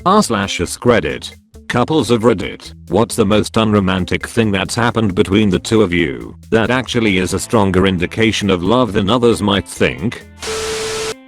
r/AskReddit. Couples of Reddit, what's the most unromantic thing that's happened between the two of you that actually is a stronger indication of love than others might think?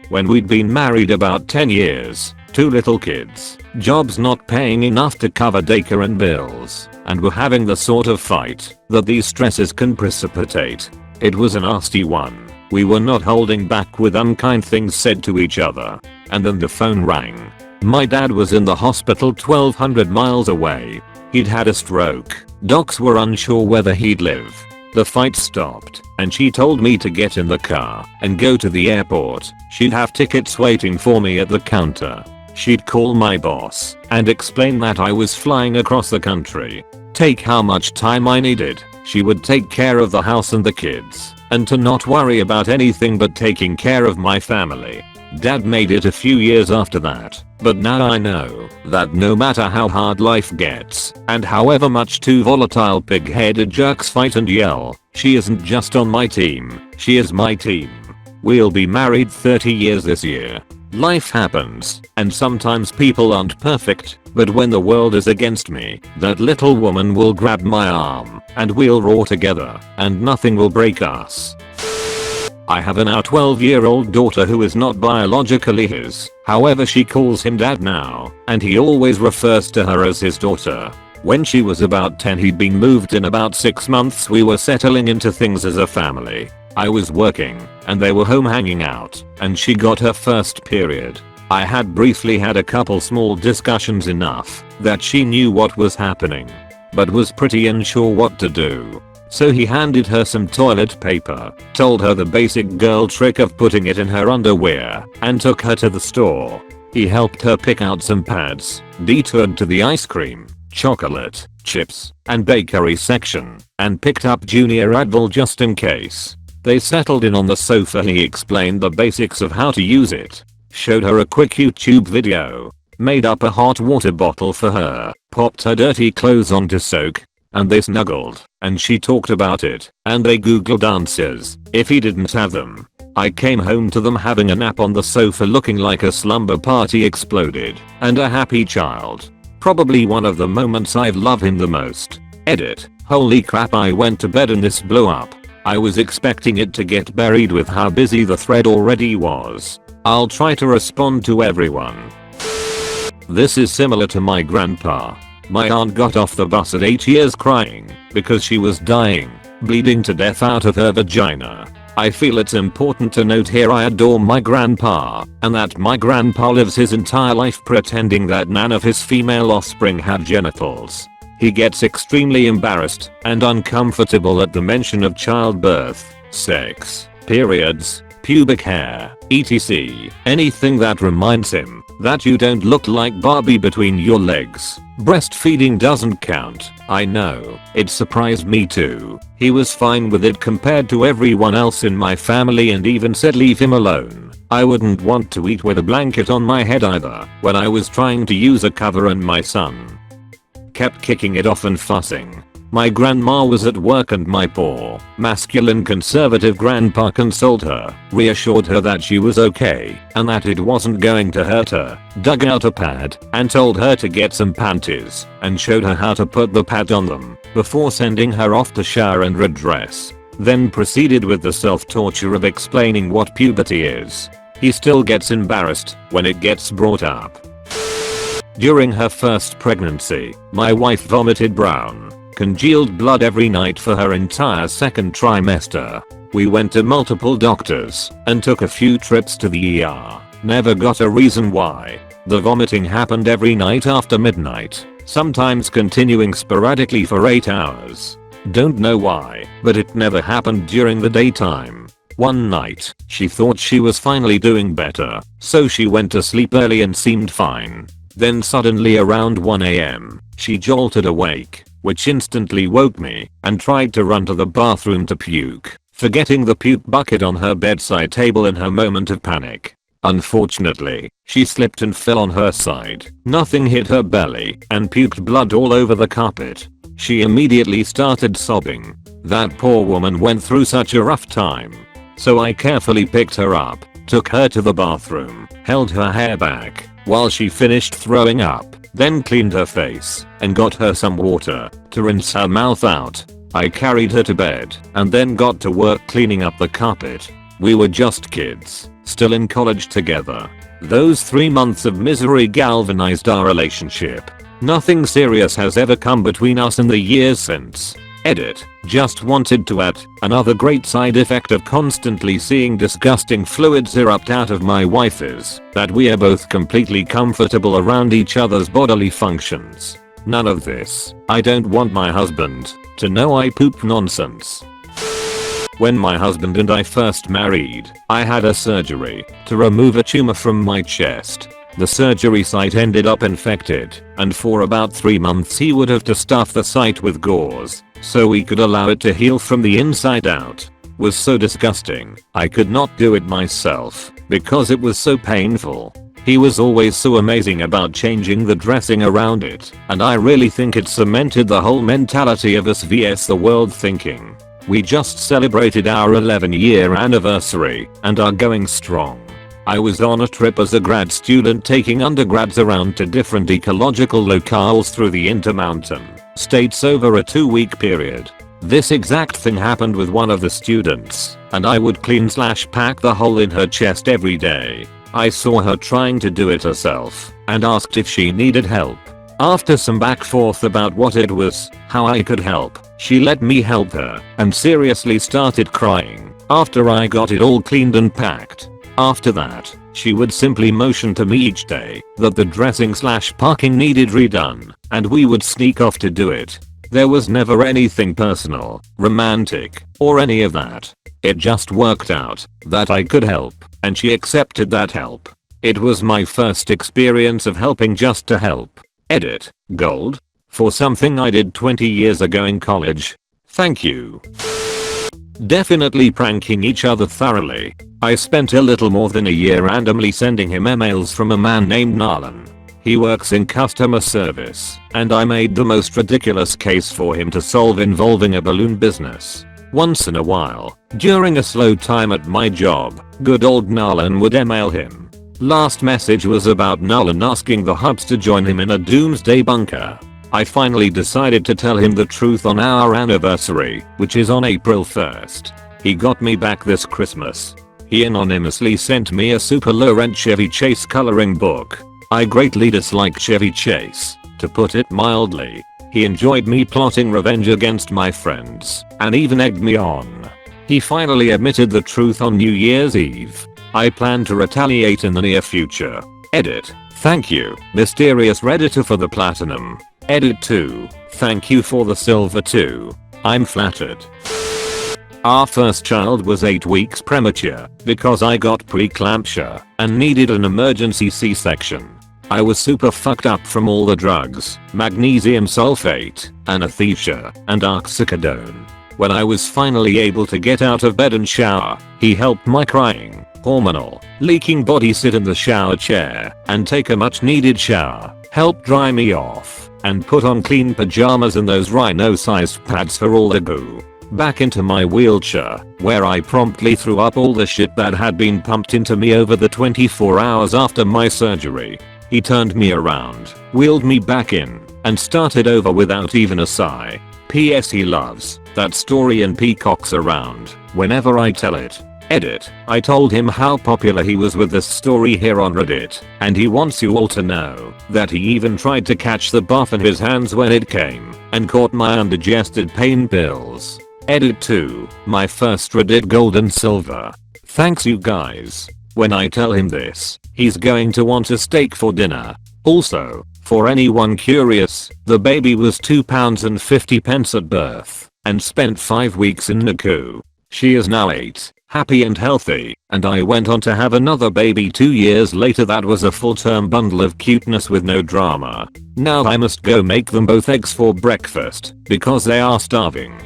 When we'd been married about 10 years, 2 little kids, jobs not paying enough to cover daycare and bills, and were having the sort of fight that these stresses can precipitate. It was a nasty one. We were not holding back with unkind things said to each other. And then the phone rang. My dad was in the hospital 1200 miles away. He'd had a stroke. Docs were unsure whether he'd live. The fight stopped, and she told me to get in the car and go to the airport. She'd have tickets waiting for me at the counter. She'd call my boss and explain that I was flying across the country. Take how much time I needed. She would take care of the house and the kids, and to not worry about anything but taking care of my family. Dad made it a few years after that, but now I know that no matter how hard life gets, and however much 2 volatile pig-headed jerks fight and yell, she isn't just on my team, she is my team. We'll be married 30 years this year. Life happens, and sometimes people aren't perfect, but when the world is against me, that little woman will grab my arm, and we'll roar together, and nothing will break us. I have a now 12-year-old daughter who is not biologically his, however she calls him dad now, and he always refers to her as his daughter. When she was about 10 he'd been moved in about 6 months. We were settling into things as a family. I was working, and they were home hanging out, and she got her first period. I had briefly had a couple small discussions enough that she knew what was happening, but was pretty unsure what to do. So he handed her some toilet paper, told her the basic girl trick of putting it in her underwear, and took her to the store. He helped her pick out some pads, detoured to the ice cream, chocolate, chips, and bakery section, and picked up Junior Advil just in case. They settled in on the sofa. He explained the basics of how to use it, showed her a quick YouTube video, made up a hot water bottle for her, popped her dirty clothes on to soak, and they snuggled, and she talked about it, and they googled answers, if he didn't have them. I came home to them having a nap on the sofa looking like a slumber party exploded, and a happy child. Probably one of the moments I've loved him the most. Edit. Holy crap, I went to bed and this blew up. I was expecting it to get buried with how busy the thread already was. I'll try to respond to everyone. This is similar to my grandpa. My aunt got off the bus at 8 years crying because she was dying, bleeding to death out of her vagina. I feel it's important to note here I adore my grandpa, and that my grandpa lives his entire life pretending that none of his female offspring have genitals. He gets extremely embarrassed and uncomfortable at the mention of childbirth, sex, periods, pubic hair, etc. Anything that reminds him that you don't look like Barbie between your legs. Breastfeeding doesn't count. I know, it surprised me too. He was fine with it compared to everyone else in my family and even said leave him alone. I wouldn't want to eat with a blanket on my head either when I was trying to use a cover and my son kept kicking it off and fussing. My grandma was at work and my poor, masculine conservative grandpa consoled her, reassured her that she was okay and that it wasn't going to hurt her, dug out a pad and told her to get some panties and showed her how to put the pad on them before sending her off to shower and redress. Then proceeded with the self-torture of explaining what puberty is. He still gets embarrassed when it gets brought up. During her first pregnancy, my wife vomited brown, congealed blood every night for her entire second trimester. We went to multiple doctors and took a few trips to the ER. Never got a reason why. The vomiting happened every night after midnight, sometimes continuing sporadically for 8 hours. Don't know why, but it never happened during the daytime. One night, she thought she was finally doing better, so she went to sleep early and seemed fine. Then suddenly around 1 AM, she jolted awake, which instantly woke me, and tried to run to the bathroom to puke, forgetting the puke bucket on her bedside table in her moment of panic. Unfortunately, she slipped and fell on her side. Nothing hit her belly, and puked blood all over the carpet. She immediately started sobbing. That poor woman went through such a rough time. So I carefully picked her up, took her to the bathroom, held her hair back, while she finished throwing up, then cleaned her face and got her some water to rinse her mouth out. I carried her to bed and then got to work cleaning up the carpet. We were just kids, still in college together. Those 3 months of misery galvanized our relationship. Nothing serious has ever come between us in the years since. Edit. Just wanted to add, another great side effect of constantly seeing disgusting fluids erupt out of my wife is that we are both completely comfortable around each other's bodily functions. None of this. I don't want my husband to know I poop nonsense. When my husband and I first married, I had a surgery to remove a tumor from my chest. The surgery site ended up infected, and for about 3 months he would have to stuff the site with gauze so we could allow it to heal from the inside out. Was so disgusting. I could not do it myself because it was so painful. He was always so amazing about changing the dressing around it, and I really think it cemented the whole mentality of us vs the world thinking. We just celebrated our 11-year anniversary and are going strong. I was on a trip as a grad student taking undergrads around to different ecological locales through the Intermountain states over a 2-week period. This exact thing happened with one of the students, and I would clean/pack the hole in her chest every day. I saw her trying to do it herself and asked if she needed help. After some back forth about what it was, how I could help, she let me help her and seriously started crying after I got it all cleaned and packed. After that, she would simply motion to me each day that the dressing/parking needed redone, and we would sneak off to do it. There was never anything personal, romantic, or any of that. It just worked out that I could help, and she accepted that help. It was my first experience of helping just to help. Edit. Gold. For something I did 20 years ago in college. Thank you. Definitely pranking each other thoroughly. I spent a little more than a year randomly sending him emails from a man named Nalan. He works in customer service, and I made the most ridiculous case for him to solve involving a balloon business. Once in a while, during a slow time at my job, good old Nalan would email him. Last message was about Nalan asking the hubs to join him in a doomsday bunker. I finally decided to tell him the truth on our anniversary, which is on April 1st. He got me back this Christmas. He anonymously sent me a super low rent Chevy Chase coloring book. I greatly dislike Chevy Chase, to put it mildly. He enjoyed me plotting revenge against my friends and even egged me on. He finally admitted the truth on New Year's Eve. I plan to retaliate in the near future. Edit. Thank you, mysterious Redditor, for the platinum. Edit 2. Thank you for the silver too. I'm flattered. Our first child was 8 weeks premature because I got preeclampsia and needed an emergency C-section. I was super fucked up from all the drugs, magnesium sulfate, anesthesia, and oxycodone. When I was finally able to get out of bed and shower, he helped my crying, hormonal, leaking body sit in the shower chair and take a much needed shower, helped dry me off, and put on clean pajamas and those rhino-sized pads for all the goo. Back into my wheelchair, where I promptly threw up all the shit that had been pumped into me over the 24 hours after my surgery. He turned me around, wheeled me back in, and started over without even a sigh. P.S. He loves that story and peacocks around whenever I tell it. Edit. I told him how popular he was with this story here on Reddit, and he wants you all to know that he even tried to catch the buff in his hands when it came, and caught my undigested pain pills. Edit 2. My first Reddit gold and silver. Thanks you guys. When I tell him this, he's going to want a steak for dinner. Also, for anyone curious, the baby was 2 pounds and 50 pence at birth, and spent 5 weeks in NICU. She is now 8, happy and healthy, and I went on to have another baby 2 years later that was a full-term bundle of cuteness with no drama. Now I must go make them both eggs for breakfast, because they are starving.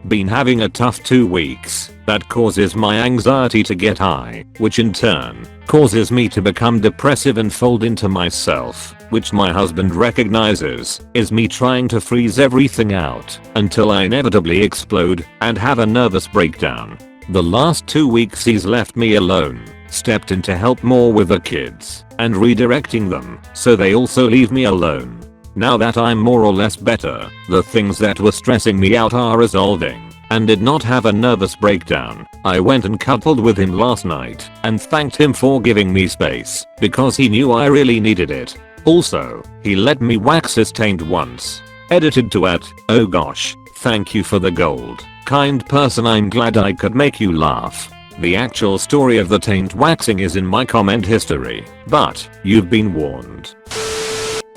Been having a tough 2 weeks. That causes my anxiety to get high, which in turn causes me to become depressive and fold into myself, which my husband recognizes is me trying to freeze everything out until I inevitably explode and have a nervous breakdown. The last 2 weeks he's left me alone, stepped in to help more with the kids, and redirecting them so they also leave me alone. Now that I'm more or less better, the things that were stressing me out are resolving, and did not have a nervous breakdown. I went and coupled with him last night and thanked him for giving me space because he knew I really needed it. Also, he let me wax his taint once. Edited to at, oh gosh, thank you for the gold. Kind person, I'm glad I could make you laugh. The actual story of the taint waxing is in my comment history, but you've been warned.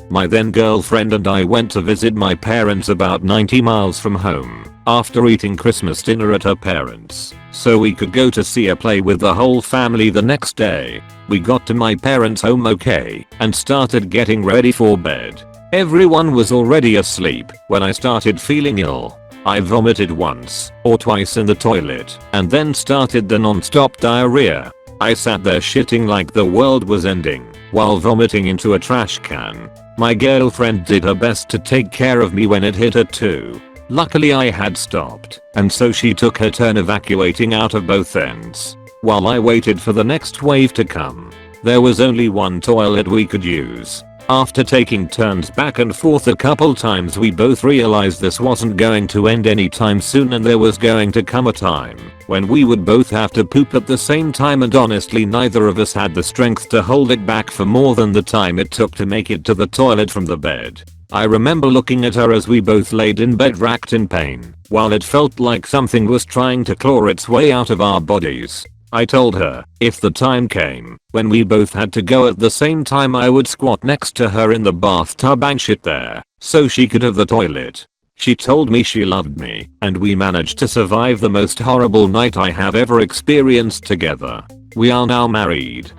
My then girlfriend and I went to visit my parents about 90 miles from home after eating Christmas dinner at her parents, so we could go to see a play with the whole family the next day. We got to my parents' home okay and started getting ready for bed. Everyone was already asleep when I started feeling ill. I vomited once or twice in the toilet and then started the non-stop diarrhea. I sat there shitting like the world was ending while vomiting into a trash can. My girlfriend did her best to take care of me when it hit her too. Luckily I had stopped, and so she took her turn evacuating out of both ends. While I waited for the next wave to come, there was only one toilet we could use. After taking turns back and forth a couple times, we both realized this wasn't going to end anytime soon and there was going to come a time when we would both have to poop at the same time, and honestly neither of us had the strength to hold it back for more than the time it took to make it to the toilet from the bed. I remember looking at her as we both laid in bed racked in pain, while it felt like something was trying to claw its way out of our bodies. I told her, if the time came when we both had to go at the same time, I would squat next to her in the bathtub and shit there, so she could have the toilet. She told me she loved me, and we managed to survive the most horrible night I have ever experienced together. We are now married.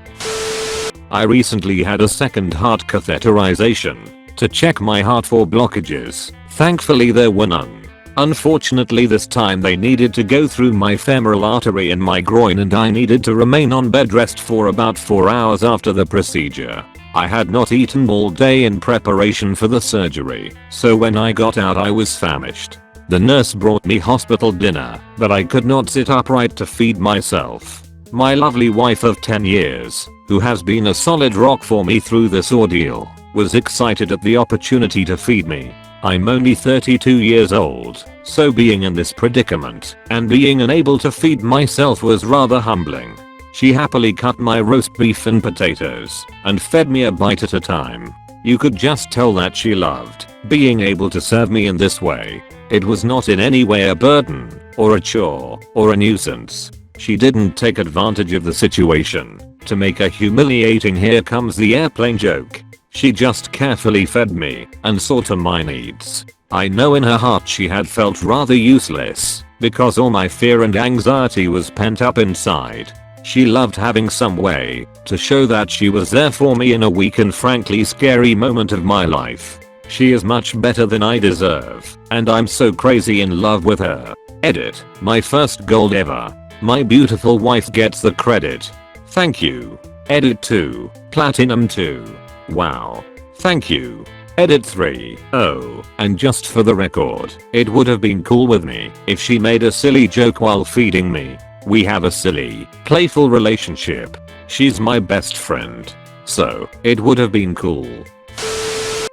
I recently had a second heart catheterization to check my heart for blockages. Thankfully there were none. Unfortunately this time they needed to go through my femoral artery in my groin, and I needed to remain on bed rest for about 4 hours after the procedure. I had not eaten all day in preparation for the surgery, so when I got out I was famished. The nurse brought me hospital dinner, but I could not sit upright to feed myself. My lovely wife of 10 years, who has been a solid rock for me through this ordeal, was excited at the opportunity to feed me. I'm only 32 years old, so being in this predicament and being unable to feed myself was rather humbling. She happily cut my roast beef and potatoes and fed me a bite at a time. You could just tell that she loved being able to serve me in this way. It was not in any way a burden or a chore or a nuisance. She didn't take advantage of the situation to make a humiliating "here comes the airplane" joke. She just carefully fed me and saw to my needs. I know in her heart she had felt rather useless because all my fear and anxiety was pent up inside. She loved having some way to show that she was there for me in a weak and frankly scary moment of my life. She is much better than I deserve, and I'm so crazy in love with her. Edit, my first gold ever. My beautiful wife gets the credit. Thank you. Edit 2, Platinum 2. Wow. Thank you. Edit 3. Oh, and just for the record, it would have been cool with me if she made a silly joke while feeding me. We have a silly, playful relationship. She's my best friend, so it would have been cool.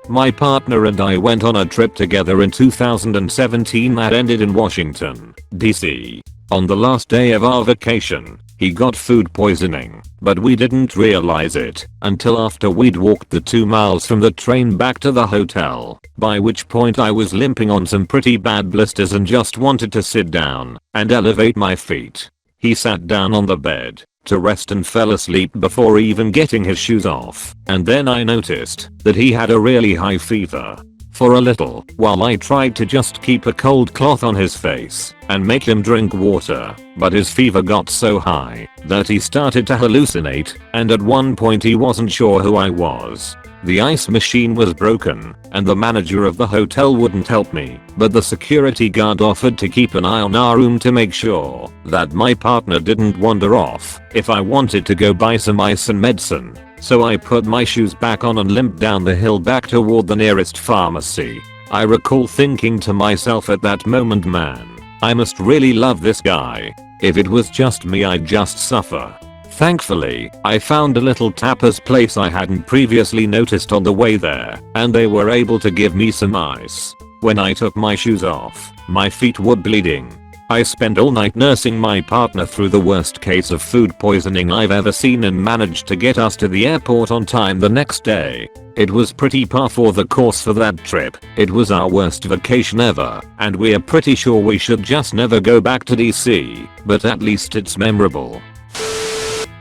My partner and I went on a trip together in 2017 that ended in Washington, D.C. On the last day of our vacation, he got food poisoning, but we didn't realize it until after we'd walked the 2 miles from the train back to the hotel, by which point I was limping on some pretty bad blisters and just wanted to sit down and elevate my feet. He sat down on the bed to rest and fell asleep before even getting his shoes off, and then I noticed that he had a really high fever. For a little while I tried to just keep a cold cloth on his face and make him drink water, but his fever got so high that he started to hallucinate, and at one point he wasn't sure who I was. The ice machine was broken and the manager of the hotel wouldn't help me, but the security guard offered to keep an eye on our room to make sure that my partner didn't wander off if I wanted to go buy some ice and medicine. So I put my shoes back on and limped down the hill back toward the nearest pharmacy. I recall thinking to myself at that moment, man, I must really love this guy. If it was just me I'd just suffer. Thankfully, I found a little tapas place I hadn't previously noticed on the way there, and they were able to give me some ice. When I took my shoes off, my feet were bleeding. I spent all night nursing my partner through the worst case of food poisoning I've ever seen and managed to get us to the airport on time the next day. It was pretty par for the course for that trip. It was our worst vacation ever, and we're pretty sure we should just never go back to DC, but at least it's memorable.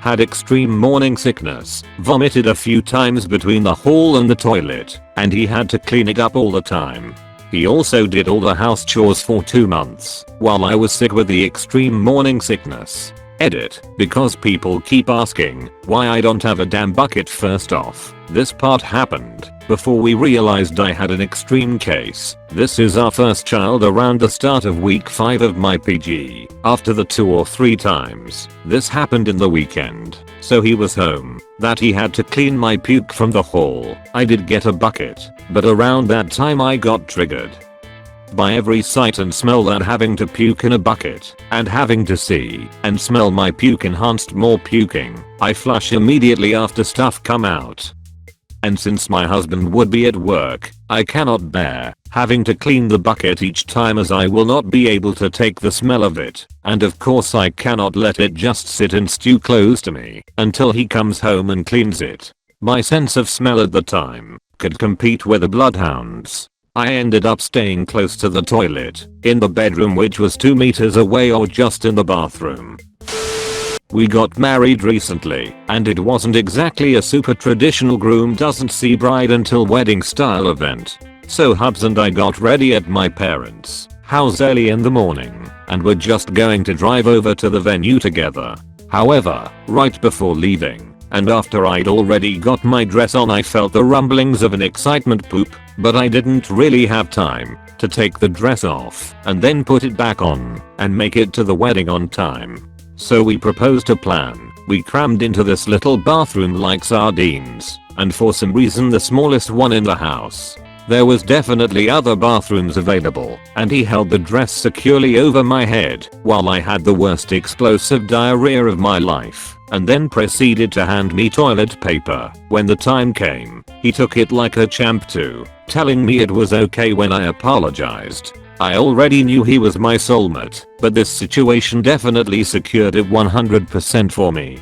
Had extreme morning sickness, vomited a few times between the hall and the toilet, and he had to clean it up all the time. He also did all the house chores for 2 months while I was sick with the extreme morning sickness. Edit, because people keep asking why I don't have a damn bucket. First off, this part happened before we realized I had an extreme case. This is our first child around the start of week 5 of my PG. After the 2 or 3 times this happened in the weekend, so he was home, that he had to clean my puke from the hall. I did get a bucket, but around that time I got triggered by every sight and smell that having to puke in a bucket and having to see and smell my puke enhanced more puking. I flush immediately after stuff come out. And since my husband would be at work, I cannot bear having to clean the bucket each time, as I will not be able to take the smell of it, and of course I cannot let it just sit and stew close to me until he comes home and cleans it. My sense of smell at the time could compete with the bloodhounds. I ended up staying close to the toilet, in the bedroom which was 2 meters away, or just in the bathroom. We got married recently, and it wasn't exactly a super traditional groom doesn't see bride until wedding style event. So Hubs and I got ready at my parents' house early in the morning, and were just going to drive over to the venue together. However, right before leaving, and after I'd already got my dress on, I felt the rumblings of an excitement poop, but I didn't really have time to take the dress off and then put it back on and make it to the wedding on time. So we proposed a plan. We crammed into this little bathroom like sardines, and for some reason the smallest one in the house. There was definitely other bathrooms available, and he held the dress securely over my head while I had the worst explosive diarrhea of my life, and then proceeded to hand me toilet paper. When the time came, he took it like a champ too, telling me it was okay when I apologized. I already knew he was my soulmate, but this situation definitely secured it 100% for me.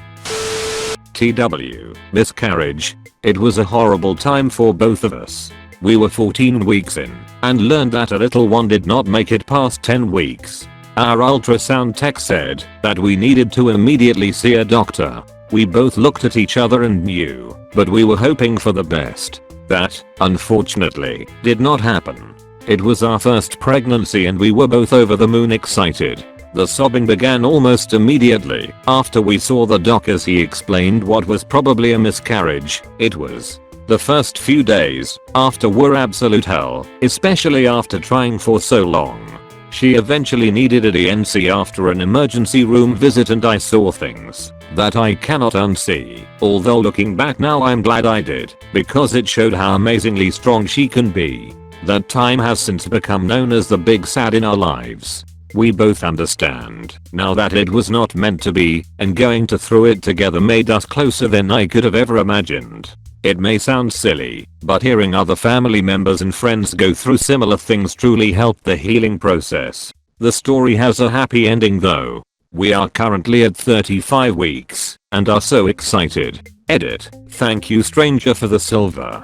TW, miscarriage. It was a horrible time for both of us. We were 14 weeks in, and learned that a little one did not make it past 10 weeks. Our ultrasound tech said that we needed to immediately see a doctor. We both looked at each other and knew, but we were hoping for the best. That, unfortunately, did not happen. It was our first pregnancy and we were both over the moon excited. The sobbing began almost immediately after we saw the doc, as he explained what was probably a miscarriage. It was. The first few days after were absolute hell, especially after trying for so long. She eventually needed a DNC after an emergency room visit, and I saw things that I cannot unsee. Although looking back now, I'm glad I did, because it showed how amazingly strong she can be. That time has since become known as the big sad in our lives. We both understand now that it was not meant to be, and going through it together made us closer than I could have ever imagined. It may sound silly, but hearing other family members and friends go through similar things truly helped the healing process. The story has a happy ending though. We are currently at 35 weeks, and are so excited. Edit, thank you stranger for the silver.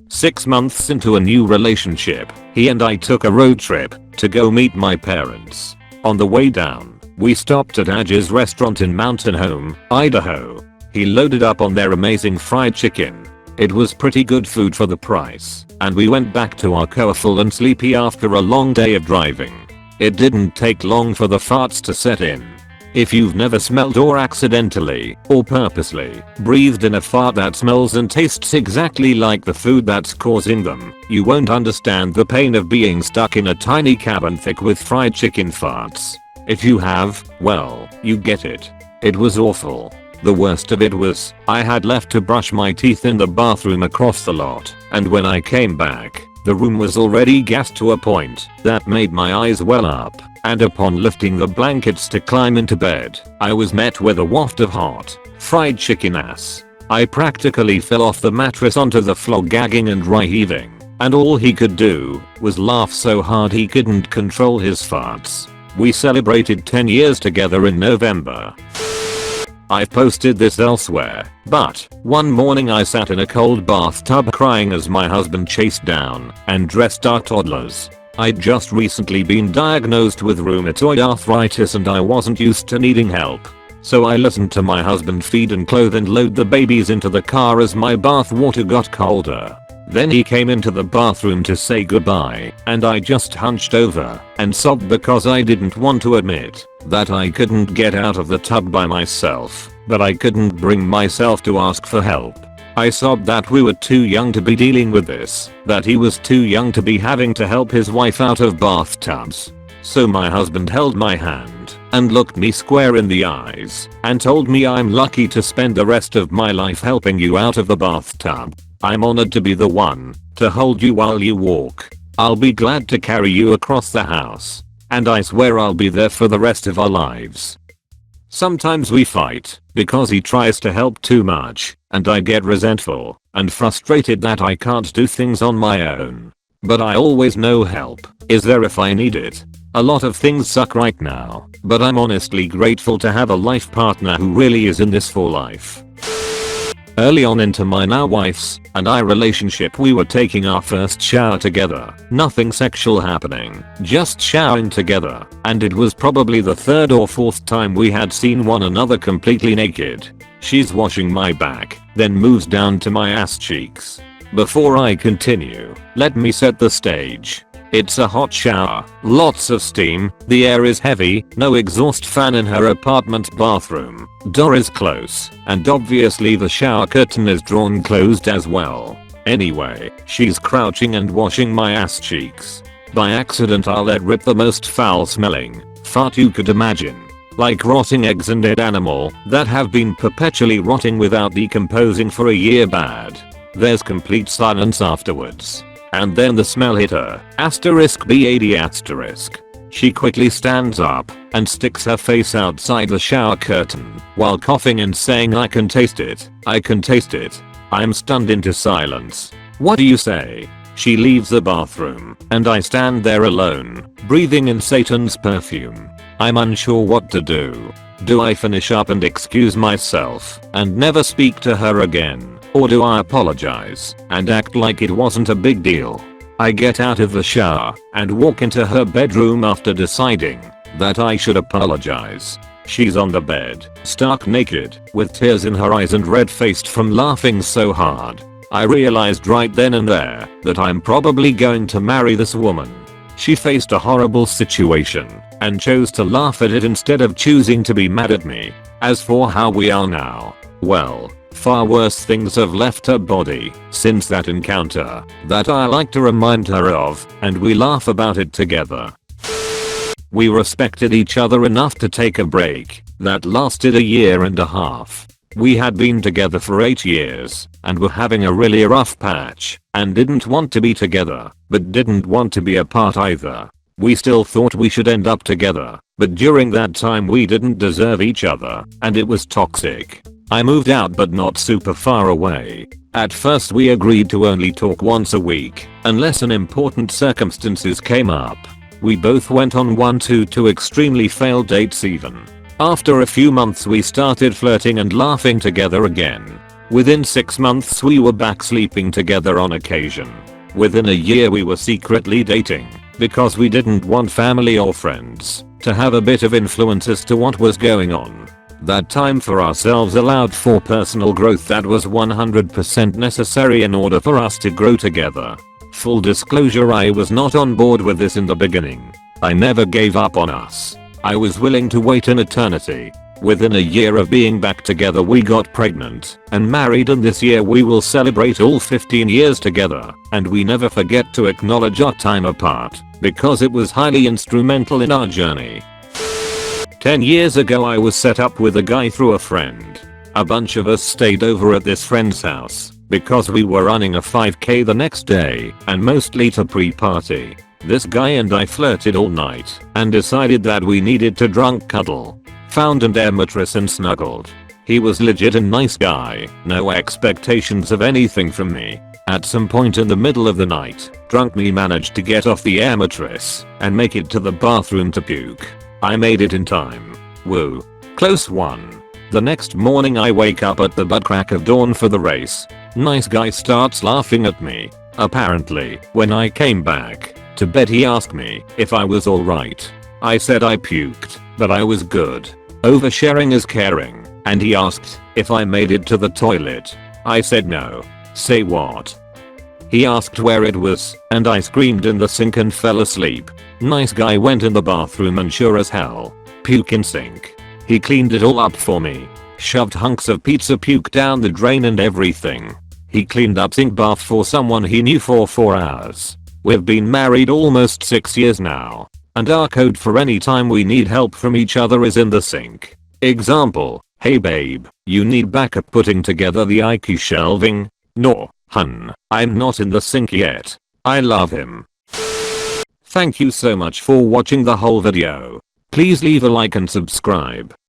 6 months into a new relationship, he and I took a road trip to go meet my parents. On the way down, we stopped at Aj's restaurant in Mountain Home, Idaho. He loaded up on their amazing fried chicken. It was pretty good food for the price, and we went back to our car full and sleepy after a long day of driving. It didn't take long for the farts to set in. If you've never smelled or accidentally, or purposely, breathed in a fart that smells and tastes exactly like the food that's causing them, you won't understand the pain of being stuck in a tiny cabin thick with fried chicken farts. If you have, well, you get it. It was awful. The worst of it was, I had left to brush my teeth in the bathroom across the lot, and when I came back, the room was already gassed to a point that made my eyes well up, and upon lifting the blankets to climb into bed, I was met with a waft of hot, fried chicken ass. I practically fell off the mattress onto the floor gagging and heaving, and all he could do was laugh so hard he couldn't control his farts. We celebrated 10 years together in November. I've posted this elsewhere, but one morning I sat in a cold bathtub crying as my husband chased down and dressed our toddlers. I'd just recently been diagnosed with rheumatoid arthritis and I wasn't used to needing help. So I listened to my husband feed and clothe and load the babies into the car as my bath water got colder. Then he came into the bathroom to say goodbye, and I just hunched over and sobbed because I didn't want to admit that I couldn't get out of the tub by myself, but I couldn't bring myself to ask for help. I sobbed that we were too young to be dealing with this, that he was too young to be having to help his wife out of bathtubs. So my husband held my hand and looked me square in the eyes and told me I'm lucky to spend the rest of my life helping you out of the bathtub. I'm honored to be the one to hold you while you walk. I'll be glad to carry you across the house. And I swear I'll be there for the rest of our lives. Sometimes we fight because he tries to help too much and I get resentful and frustrated that I can't do things on my own. But I always know help is there if I need it. A lot of things suck right now, but I'm honestly grateful to have a life partner who really is in this for life. Early on into my now wife's and I relationship we were taking our first shower together. Nothing sexual happening, just showering together, and it was probably the third or fourth time we had seen one another completely naked. She's washing my back, then moves down to my ass cheeks. Before I continue, let me set the stage. It's a hot shower, lots of steam, the air is heavy, no exhaust fan in her apartment bathroom, door is close, and obviously the shower curtain is drawn closed as well. Anyway, she's crouching and washing my ass cheeks. By accident I let rip the most foul smelling fart you could imagine. Like rotting eggs and dead animal that have been perpetually rotting without decomposing for a year bad. There's complete silence afterwards. And then the smell hit her. *BAD**. She quickly stands up and sticks her face outside the shower curtain while coughing and saying I can taste it, I can taste it. I'm stunned into silence. What do you say? She leaves the bathroom and I stand there alone, breathing in Satan's perfume. I'm unsure what to do. Do I finish up and excuse myself and never speak to her again? Or do I apologize and act like it wasn't a big deal? I get out of the shower and walk into her bedroom after deciding that I should apologize. She's on the bed, stark naked, with tears in her eyes and red-faced from laughing so hard. I realized right then and there that I'm probably going to marry this woman. She faced a horrible situation and chose to laugh at it instead of choosing to be mad at me. As for how we are now, well, far worse things have left her body since that encounter that I like to remind her of, and we laugh about it together. We respected each other enough to take a break that lasted a year and a half. We had been together for 8 years and were having a really rough patch and didn't want to be together, but didn't want to be apart either. We still thought we should end up together, but during that time we didn't deserve each other and it was toxic. I moved out but not super far away. At first we agreed to only talk once a week, unless an important circumstances came up. We both went on 1 to 2 extremely failed dates even. After a few months we started flirting and laughing together again. Within 6 months we were back sleeping together on occasion. Within a year we were secretly dating, because we didn't want family or friends to have a bit of influence as to what was going on. That time for ourselves allowed for personal growth that was 100% necessary in order for us to grow together. Full disclosure, I was not on board with this in the beginning. I never gave up on us. I was willing to wait an eternity. Within a year of being back together we got pregnant and married, and this year we will celebrate all 15 years together, and we never forget to acknowledge our time apart because it was highly instrumental in our journey. 10 years ago I was set up with a guy through a friend. A bunch of us stayed over at this friend's house because we were running a 5k the next day and mostly to pre-party. This guy and I flirted all night and decided that we needed to drunk cuddle. Found an air mattress and snuggled. He was legit a nice guy, no expectations of anything from me. At some point in the middle of the night, drunk me managed to get off the air mattress and make it to the bathroom to puke. I made it in time. Woo. Close one. The next morning I wake up at the butt crack of dawn for the race. Nice guy starts laughing at me. Apparently, when I came back to bed he asked me if I was alright. I said I puked, but I was good. Oversharing is caring, and he asked if I made it to the toilet. I said no. Say what? He asked where it was, and I screamed in the sink and fell asleep. Nice guy went in the bathroom and sure as hell, puke in sink. He cleaned it all up for me. Shoved hunks of pizza puke down the drain and everything. He cleaned up sink bath for someone he knew for 4 hours. We've been married almost 6 years now, and our code for any time we need help from each other is in the sink. Example, hey babe, you need backup putting together the IKEA shelving? No, hun, I'm not in the sink yet. I love him. Thank you so much for watching the whole video. Please leave a like and subscribe.